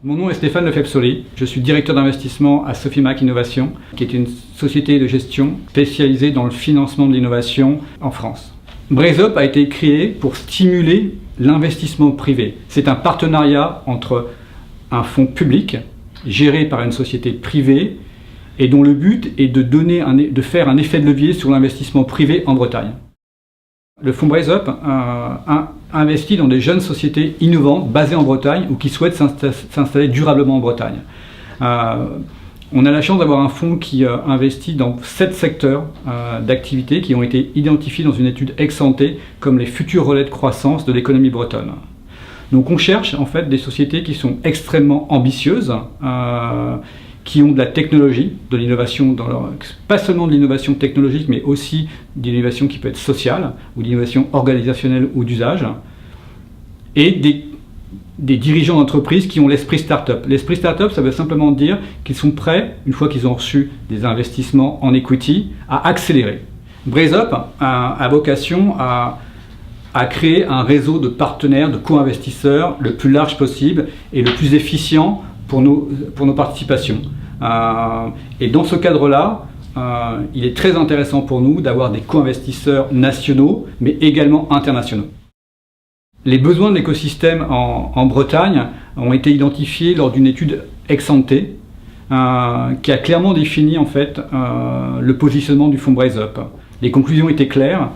Mon nom est Stéphane Lefebvre-Soli, je suis directeur d'investissement à Sofimac Innovation, qui est une société de gestion spécialisée dans le financement de l'innovation en France. Braze Up a été créé pour stimuler l'investissement privé. C'est un partenariat entre un fonds public géré par une société privée et dont le but est de faire un effet de levier sur l'investissement privé en Bretagne. Le fonds Braze Up investit dans des jeunes sociétés innovantes basées en Bretagne ou qui souhaitent s'installer durablement en Bretagne. On a la chance d'avoir un fonds qui investit dans 7 secteurs d'activité qui ont été identifiés dans une étude ex-ante comme les futurs relais de croissance de l'économie bretonne. Donc on cherche en fait des sociétés qui sont extrêmement ambitieuses, qui ont de la technologie, de l'innovation, pas seulement de l'innovation technologique, mais aussi de l'innovation qui peut être sociale, ou d'innovation organisationnelle ou d'usage, et des dirigeants d'entreprise qui ont l'esprit start-up. L'esprit start-up, ça veut simplement dire qu'ils sont prêts, une fois qu'ils ont reçu des investissements en equity, à accélérer. Braze Up a vocation à créer un réseau de partenaires, de co-investisseurs le plus large possible et le plus efficient pour nos participations. Et dans ce cadre-là, il est très intéressant pour nous d'avoir des co-investisseurs nationaux, mais également internationaux. Les besoins de l'écosystème en Bretagne ont été identifiés lors d'une étude ex-ante qui a clairement défini en fait, le positionnement du fonds Braze Up. Les conclusions étaient claires,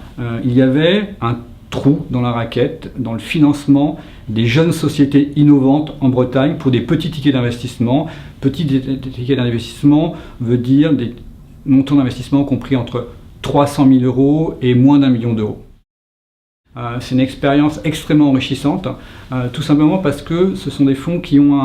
il y avait un trou dans la raquette, dans le financement des jeunes sociétés innovantes en Bretagne pour des petits tickets d'investissement. Petit ticket d'investissement veut dire des montants d'investissement compris entre 300 000 € et moins d'1 million d'euros. C'est une expérience extrêmement enrichissante, tout simplement parce que ce sont des fonds qui ont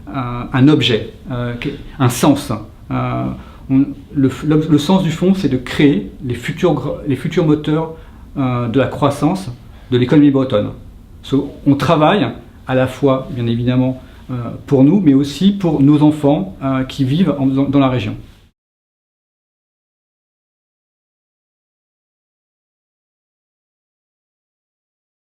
un objet, un sens. Le sens du fonds, c'est de créer les futurs moteurs de la croissance de l'économie bretonne. On travaille à la fois, bien évidemment, pour nous, mais aussi pour nos enfants qui vivent dans la région.